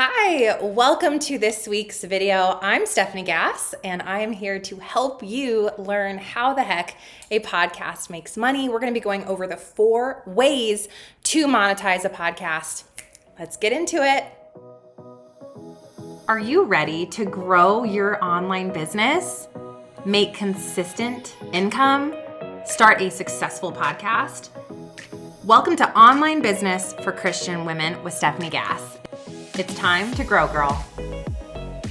Hi, welcome to this week's video. I'm Stephanie Gass, and I am here to help you learn how the heck a podcast makes money. We're going to be going over the 4 ways to monetize a podcast. Let's get into it. Are you ready to grow your online business, make consistent income, start a successful podcast? Welcome to Online Business for Christian Women with Stephanie Gass. It's time to grow, girl.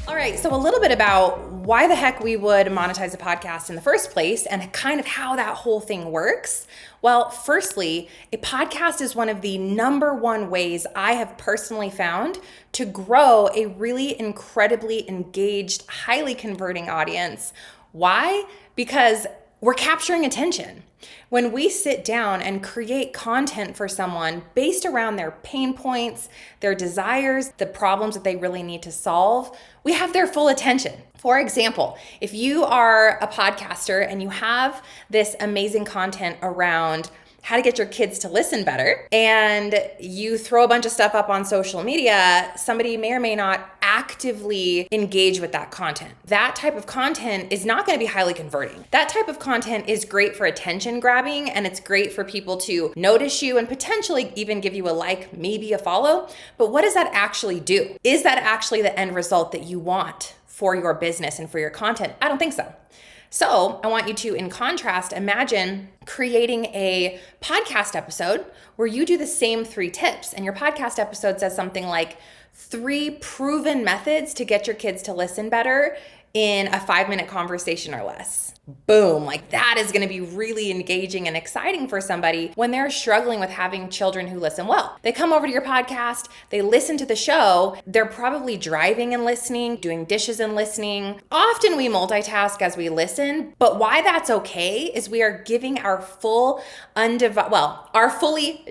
All right, so a little bit about why the heck we would monetize a podcast in the first place and kind of how that whole thing works. Well, firstly, a podcast is one of the number one ways I have personally found to grow a really incredibly engaged, highly converting audience. Why? Because we're capturing attention. When we sit down and create content for someone based around their pain points, their desires, the problems that they really need to solve, we have their full attention. For example, if you are a podcaster and you have this amazing content around how to get your kids to listen better, and you throw a bunch of stuff up on social media, somebody may or may not actively engage with that content. That type of content is not going to be highly converting. That type of content is great for attention grabbing, and it's great for people to notice you and potentially even give you a like, maybe a follow. But what does that actually do? Is that actually the end result that you want for your business and for your content? I don't think so. So I want you to, in contrast, imagine creating a podcast episode where you do the same 3 tips, and your podcast episode says something like 3 proven methods to get your kids to listen better in a 5-minute conversation or less. Boom, like that is going to be really engaging and exciting for somebody when they're struggling with having children who listen well. They come over to your podcast, they listen to the show, they're probably driving and listening, doing dishes and listening. Often we multitask as we listen, but why that's okay is we are giving our fully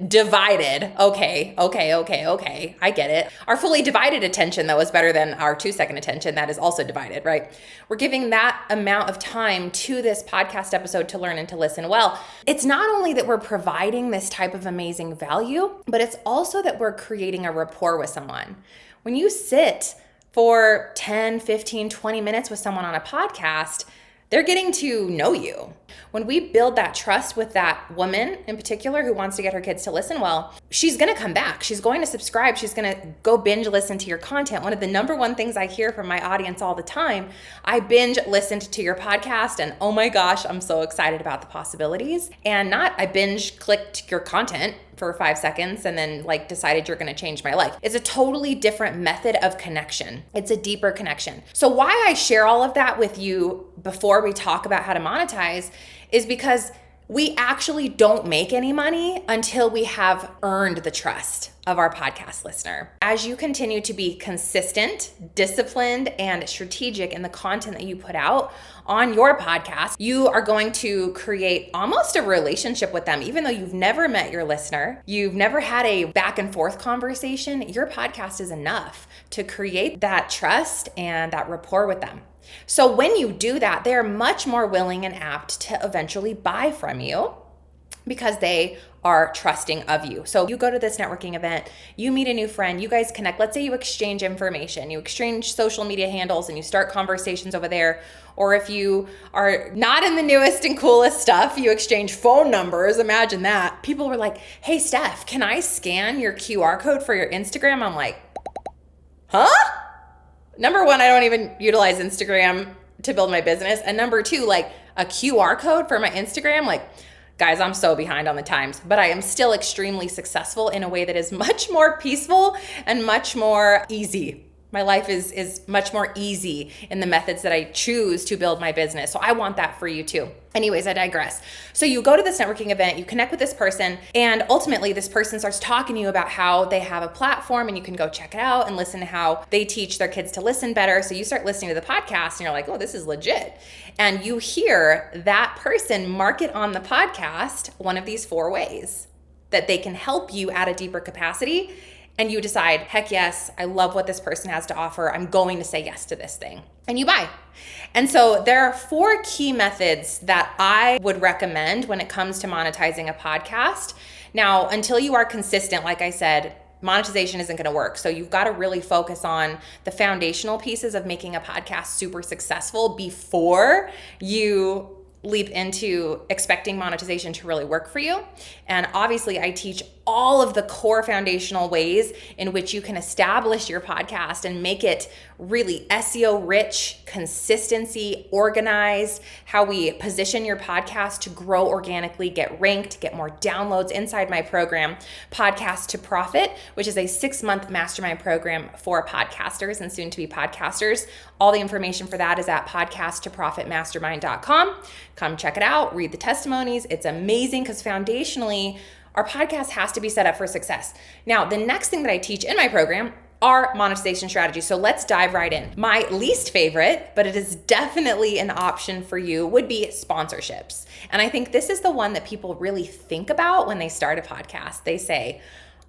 divided, I get it. Our fully divided attention, though, is better than our 2-second attention that is also divided, right? We're giving that amount of time to this podcast episode to learn and to listen well. It's not only that we're providing this type of amazing value, but it's also that we're creating a rapport with someone. When you sit for 10, 15, 20 minutes with someone on a podcast, they're getting to know you. When we build that trust with that woman in particular who wants to get her kids to listen well, she's going to come back. She's going to subscribe. She's going to go binge listen to your content. One of the number one things I hear from my audience all the time, I binge listened to your podcast and oh my gosh, I'm so excited about the possibilities. And not I binge clicked your content for 5 seconds and then decided you're going to change my life. It's a totally different method of connection. It's a deeper connection. So why I share all of that with you before we talk about how to monetize is because we actually don't make any money until we have earned the trust of our podcast listener. As you continue to be consistent, disciplined, and strategic in the content that you put out on your podcast, you are going to create almost a relationship with them. Even though you've never met your listener, you've never had a back and forth conversation, your podcast is enough to create that trust and that rapport with them. So when you do that, they're much more willing and apt to eventually buy from you because they are trusting of you. So you go to this networking event, you meet a new friend, you guys connect. Let's say you exchange information, you exchange social media handles and you start conversations over there. Or if you are not in the newest and coolest stuff, you exchange phone numbers. Imagine that. People were like, hey, Steph, can I scan your QR code for your Instagram? I'm like, huh? Number one, I don't even utilize Instagram to build my business. And number 2, a QR code for my Instagram, guys, I'm so behind on the times, but I am still extremely successful in a way that is much more peaceful and much more easy. My life is much more easy in the methods that I choose to build my business. So I want that for you too. Anyways, I digress. So you go to this networking event, you connect with this person, and ultimately this person starts talking to you about how they have a platform and you can go check it out and listen to how they teach their kids to listen better. So you start listening to the podcast and you're like, oh, this is legit. And you hear that person market on the podcast one of these 4 ways that they can help you at a deeper capacity. And you decide, heck yes, I love what this person has to offer. I'm going to say yes to this thing. And you buy. And so there are 4 key methods that I would recommend when it comes to monetizing a podcast. Now, until you are consistent, like I said, monetization isn't going to work. So you've got to really focus on the foundational pieces of making a podcast super successful before you leap into expecting monetization to really work for you. And obviously, I teach all of the core foundational ways in which you can establish your podcast and make it really SEO rich, consistency, organized, how we position your podcast to grow organically, get ranked, get more downloads inside my program, Podcast to Profit, which is a 6-month mastermind program for podcasters and soon to be podcasters. All the information for that is at podcasttoprofitmastermind.com. Come check it out, read the testimonies. It's amazing because foundationally, our podcast has to be set up for success. Now, the next thing that I teach in my program are monetization strategies. So let's dive right in. My least favorite, but it is definitely an option for you, would be sponsorships. And I think this is the one that people really think about when they start a podcast. They say,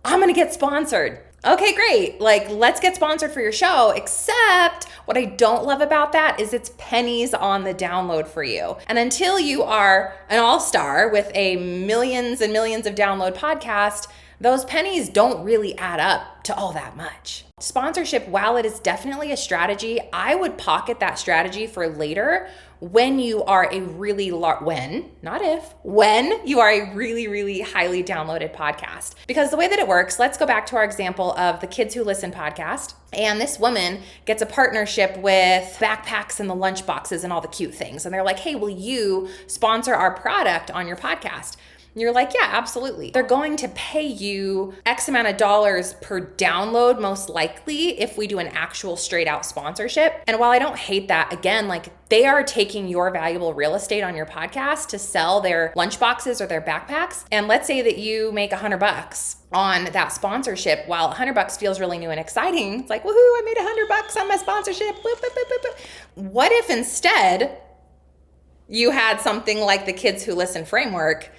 I'm going to get sponsored. Okay, great. Like, let's get sponsored for your show. Except what I don't love about that is it's pennies on the download for you. And until you are an all-star with a millions and millions of download podcast, those pennies don't really add up to all that much. Sponsorship, while it is definitely a strategy, I would pocket that strategy for later when you are a really when you are a really, really highly downloaded podcast. Because the way that it works, let's go back to our example of the Kids Who Listen podcast. And this woman gets a partnership with backpacks and the lunch boxes and all the cute things. And they're like, hey, will you sponsor our product on your podcast? You're like, yeah, absolutely. They're going to pay you X amount of dollars per download, most likely, if we do an actual straight out sponsorship. And while I don't hate that, again, like they are taking your valuable real estate on your podcast to sell their lunch boxes or their backpacks. And let's say that you make $100 on that sponsorship. While $100 feels really new and exciting, it's like, woohoo, I made $100 on my sponsorship. Boop, boop, boop, boop, boop. What if instead you had something like the Kids Who Listen framework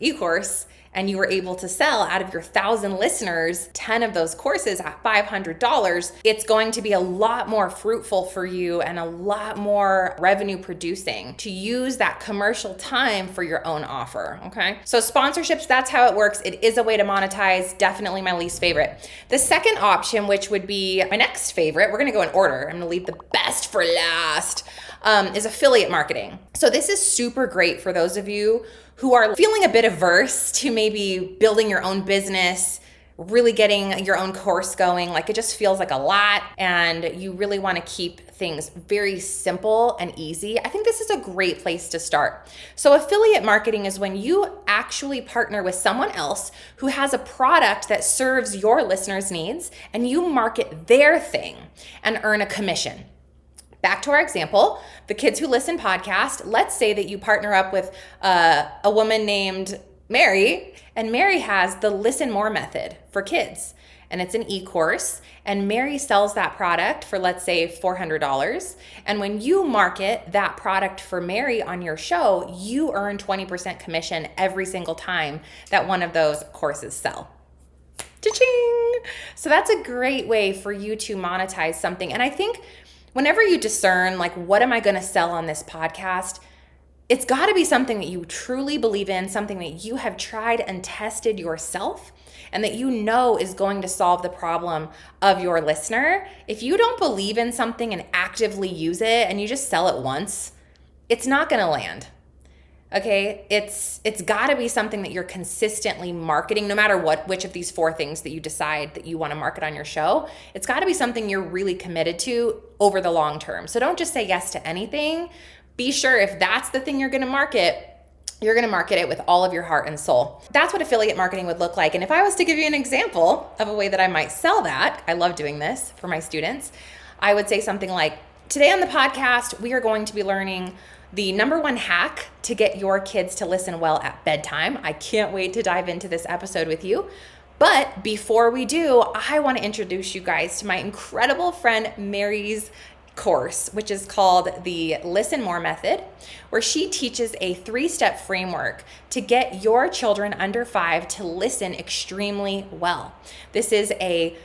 e-course, and you were able to sell out of your 1,000 listeners, 10 of those courses at $500, it's going to be a lot more fruitful for you and a lot more revenue producing to use that commercial time for your own offer, okay? So sponsorships, that's how it works. It is a way to monetize, definitely my least favorite. The second option, which would be my next favorite, we're gonna go in order. I'm gonna leave the best for last, is affiliate marketing. So this is super great for those of you who are feeling a bit averse to maybe building your own business, really getting your own course going. Like it just feels like a lot and you really want to keep things very simple and easy. I think this is a great place to start. So affiliate marketing is when you actually partner with someone else who has a product that serves your listeners' needs and you market their thing and earn a commission. Back to our example, the Kids Who Listen podcast. Let's say that you partner up with a woman named Mary, and Mary has the Listen More method for kids. And it's an e-course, and Mary sells that product for, let's say, $400. And when you market that product for Mary on your show, you earn 20% commission every single time that one of those courses sell. Cha-ching! So that's a great way for you to monetize something. And I think whenever you discern, like, what am I going to sell on this podcast? It's got to be something that you truly believe in, something that you have tried and tested yourself, and that you know is going to solve the problem of your listener. If you don't believe in something and actively use it and you just sell it once, it's not going to land. Okay, it's got to be something that you're consistently marketing, no matter which of these 4 things that you decide that you want to market on your show. It's got to be something you're really committed to over the long term. So don't just say yes to anything. Be sure if that's the thing you're going to market, you're going to market it with all of your heart and soul. That's what affiliate marketing would look like. And if I was to give you an example of a way that I might sell that, I love doing this for my students, I would say something like, today on the podcast, we are going to be learning the number 1 hack to get your kids to listen well at bedtime. I can't wait to dive into this episode with you. But before we do, I want to introduce you guys to my incredible friend Mary's course, which is called the Listen More Method, where she teaches a 3-step framework to get your children under 5 to listen extremely well. This is a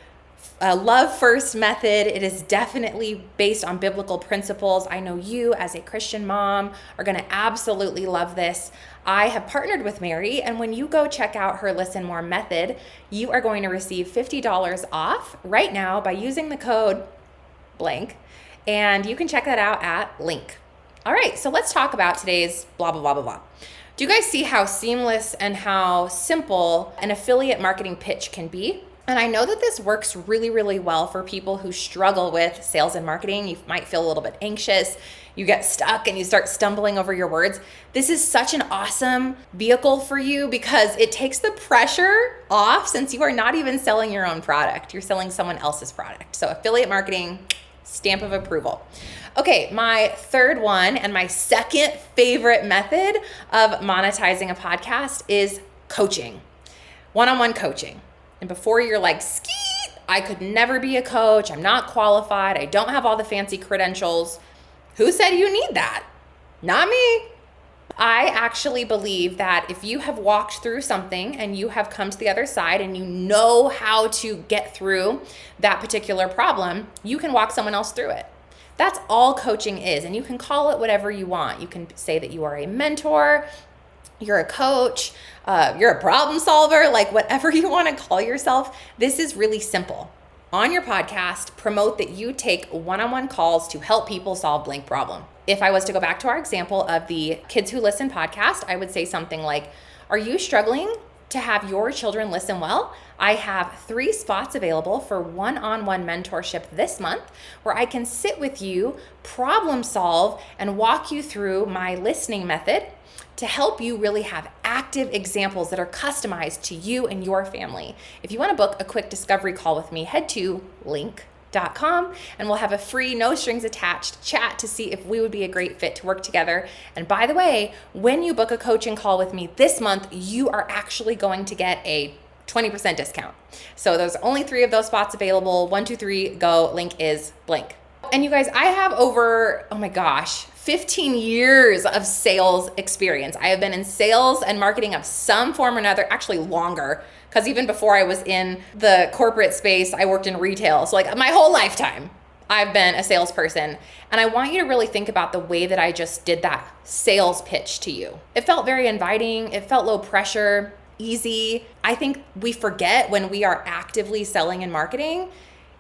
love first method. It is definitely based on biblical principles. I know you as a Christian mom are going to absolutely love this. I have partnered with Mary, and when you go check out her Listen More method, you are going to receive $50 off right now by using the code blank, and you can check that out at link. All right, so let's talk about today's blah, blah, blah, blah, blah. Do you guys see how seamless and how simple an affiliate marketing pitch can be? And I know that this works really, really well for people who struggle with sales and marketing. You might feel a little bit anxious. You get stuck and you start stumbling over your words. This is such an awesome vehicle for you because it takes the pressure off since you are not even selling your own product. You're selling someone else's product. So affiliate marketing, stamp of approval. Okay, my third one and my second favorite method of monetizing a podcast is coaching, one-on-one coaching. And before you're like, skeet, I could never be a coach. I'm not qualified. I don't have all the fancy credentials. Who said you need that? Not me. I actually believe that if you have walked through something and you have come to the other side and you know how to get through that particular problem, you can walk someone else through it. That's all coaching is. And you can call it whatever you want. You can say that you are a mentor, you're a coach, you're a problem solver, like whatever you want to call yourself. This is really simple. On your podcast, promote that you take one-on-one calls to help people solve blank problem. If I was to go back to our example of the Kids Who Listen podcast, I would say something like, are you struggling to have your children listen well? I have 3 spots available for one-on-one mentorship this month where I can sit with you, problem solve, and walk you through my listening method to help you really have active examples that are customized to you and your family. If you want to book a quick discovery call with me, head to link.com and we'll have a free, no strings attached chat to see if we would be a great fit to work together. And by the way, when you book a coaching call with me this month, you are actually going to get a 20% discount. So there's only 3 of those spots available. 1, 2, 3, go. Link is blank. And you guys, I have over, 15 years of sales experience. I have been in sales and marketing of some form or another, actually longer, because even before I was in the corporate space, I worked in retail. So like my whole lifetime, I've been a salesperson. And I want you to really think about the way that I just did that sales pitch to you. It felt very inviting. It felt low pressure, easy. I think we forget when we are actively selling and marketing,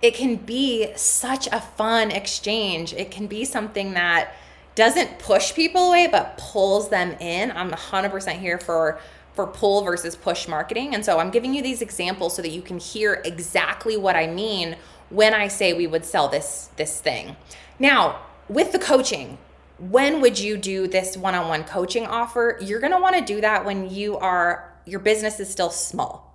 it can be such a fun exchange. It can be something that doesn't push people away, but pulls them in. I'm 100% here for pull versus push marketing. And so I'm giving you these examples so that you can hear exactly what I mean when I say we would sell this thing. Now, with the coaching, when would you do this one-on-one coaching offer? You're gonna wanna do that when your business is still small.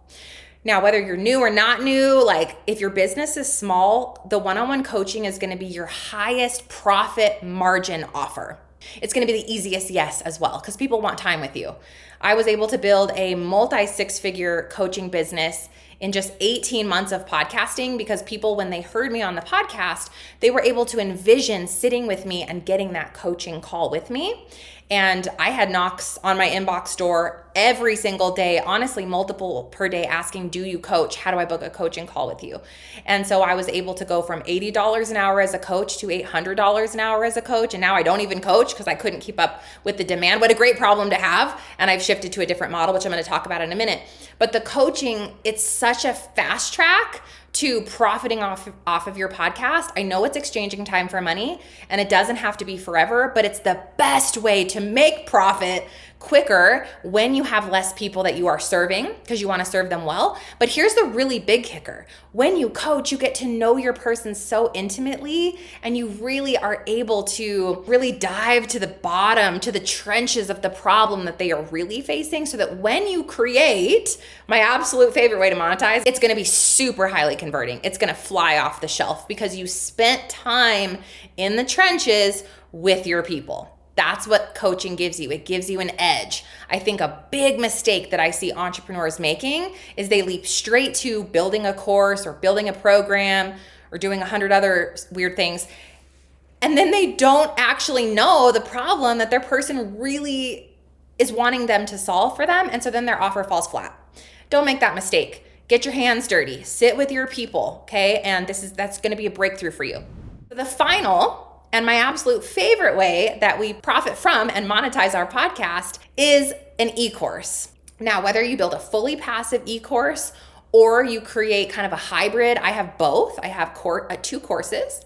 Now, whether you're new or not new, like if your business is small, the one-on-one coaching is going to be your highest profit margin offer. It's going to be the easiest yes as well because people want time with you. I was able to build a multi-6-figure coaching business in just 18 months of podcasting because people, when they heard me on the podcast, they were able to envision sitting with me and getting that coaching call with me. And I had knocks on my inbox door every single day, honestly, multiple per day, asking, do you coach? How do I book a coaching call with you? And so I was able to go from $80 an hour as a coach to $800 an hour as a coach. And now I don't even coach because I couldn't keep up with the demand. What a great problem to have. And I've shifted to a different model, which I'm going to talk about in a minute. But the coaching, it's such a fast track to profiting off of your podcast. I know it's exchanging time for money and it doesn't have to be forever, but it's the best way to make profit quicker when you have less people that you are serving because you want to serve them well. But here's the really big kicker. When you coach, you get to know your person so intimately and you really are able to really dive to the bottom, to the trenches of the problem that they are really facing so that when you create, my absolute favorite way to monetize, it's going to be super highly converting. It's going to fly off the shelf because you spent time in the trenches with your people. That's what coaching gives you. It gives you an edge. I think a big mistake that I see entrepreneurs making is they leap straight to building a course or building a program or doing 100 other weird things. And then they don't actually know the problem that their person really is wanting them to solve for them. And so then their offer falls flat. Don't make that mistake. Get your hands dirty, sit with your people, okay? And that's gonna be a breakthrough for you. The final and my absolute favorite way that we profit from and monetize our podcast is an e-course. Now, whether you build a fully passive e-course or you create kind of a hybrid, I have both. I have 2 courses,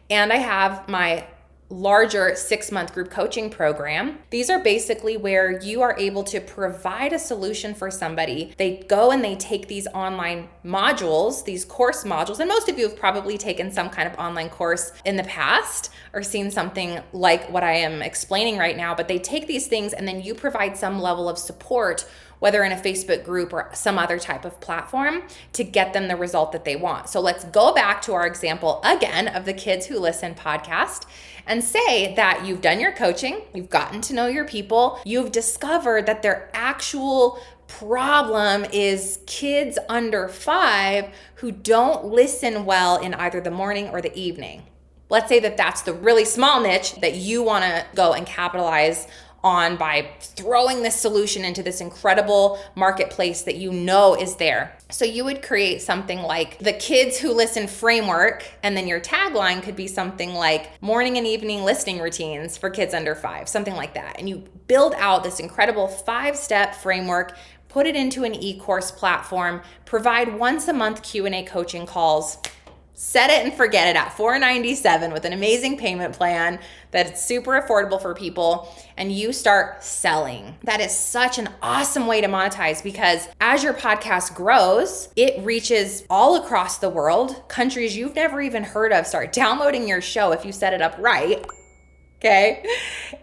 and I have my larger 6-month group coaching program. These are basically where you are able to provide a solution for somebody. They go and they take these online modules, these course modules, and most of you have probably taken some kind of online course in the past or seen something like what I am explaining right now, but they take these things and then you provide some level of support, whether in a Facebook group or some other type of platform, to get them the result that they want. So let's go back to our example again of the Kids Who Listen podcast and say that you've done your coaching, you've gotten to know your people, you've discovered that their actual problem is kids under 5 who don't listen well in either the morning or the evening. Let's say that that's the really small niche that you want to go and capitalize on by throwing this solution into this incredible marketplace that you know is there. So you would create something like the Kids Who Listen framework, and then your tagline could be something like morning and evening listening routines for kids under 5, something like that. And you build out this incredible 5-step framework, put it into an e-course platform, provide once a month Q&A coaching calls. Set it and forget it at $497 with an amazing payment plan that's super affordable for people, and you start selling. That is such an awesome way to monetize, because as your podcast grows, it reaches all across the world. Countries you've never even heard of start downloading your show if you set it up right. Okay.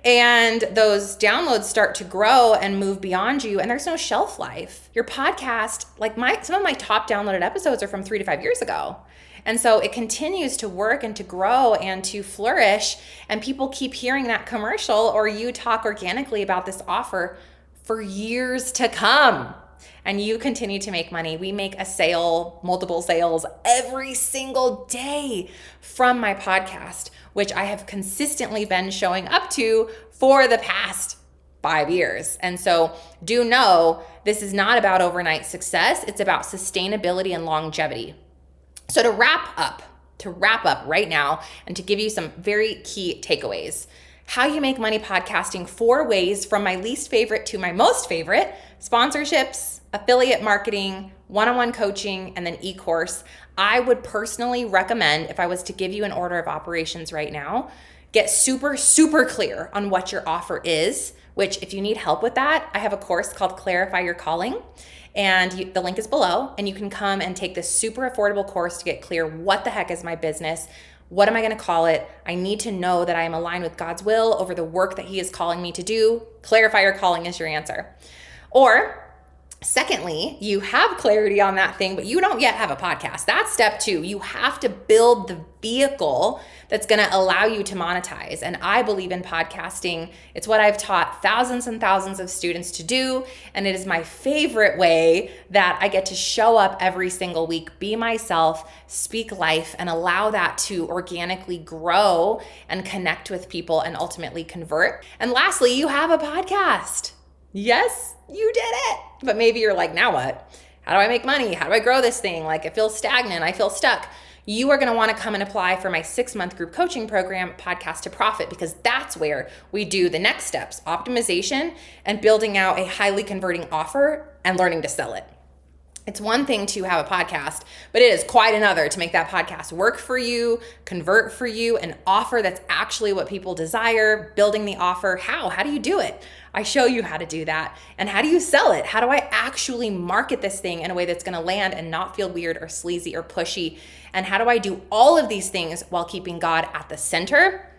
And those downloads start to grow and move beyond you, and there's no shelf life. Your podcast, like some of my top downloaded episodes are from 3 to 5 years ago. And so it continues to work and to grow and to flourish, and people keep hearing that commercial or you talk organically about this offer for years to come. And you continue to make money. We make a sale, multiple sales every single day from my podcast, which I have consistently been showing up to for the past 5 years. And so do know this is not about overnight success. It's about sustainability and longevity. So to wrap up right now and to give you some very key takeaways, how you make money podcasting 4 ways from my least favorite to my most favorite: sponsorships, affiliate marketing, one-on-one coaching, and then e-course. I would personally recommend, if I was to give you an order of operations right now, get super, super clear on what your offer is, which if you need help with that, I have a course called Clarify Your Calling. And the link is below, and you can come and take this super affordable course to get clear. What the heck is my business? What am I going to call it? I need to know that I am aligned with God's will over the work that He is calling me to do. Clarify Your Calling is your answer. Or secondly, you have clarity on that thing, but you don't yet have a podcast. That's step 2. You have to build the vehicle that's going to allow you to monetize. And I believe in podcasting. It's what I've taught thousands and thousands of students to do. And it is my favorite way that I get to show up every single week, be myself, speak life, and allow that to organically grow and connect with people and ultimately convert. And lastly, you have a podcast. Yes, you did it. But maybe you're like, now what? How do I make money? How do I grow this thing? Like, it feels stagnant. I feel stuck. You are going to want to come and apply for my 6-month group coaching program, Podcast to Profit, because that's where we do the next steps: optimization and building out a highly converting offer and learning to sell it. It's one thing to have a podcast, but it is quite another to make that podcast work for you, convert for you, an offer that's actually what people desire, building the offer. How do you do it? I show you how to do that. And how do you sell it? How do I actually market this thing in a way that's going to land and not feel weird or sleazy or pushy? And how do I do all of these things while keeping God at the center?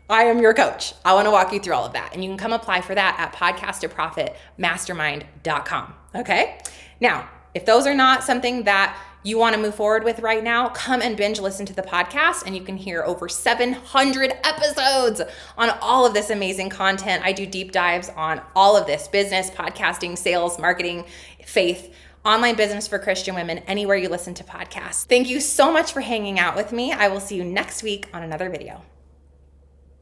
I am your coach. I want to walk you through all of that. And you can come apply for that at podcasttoprofitmastermind.com. Okay? Now, if those are not something that you want to move forward with right now, come and binge listen to the podcast, and you can hear over 700 episodes on all of this amazing content. I do deep dives on all of this: business, podcasting, sales, marketing, faith, online business for Christian women, anywhere you listen to podcasts. Thank you so much for hanging out with me. I will see you next week on another video.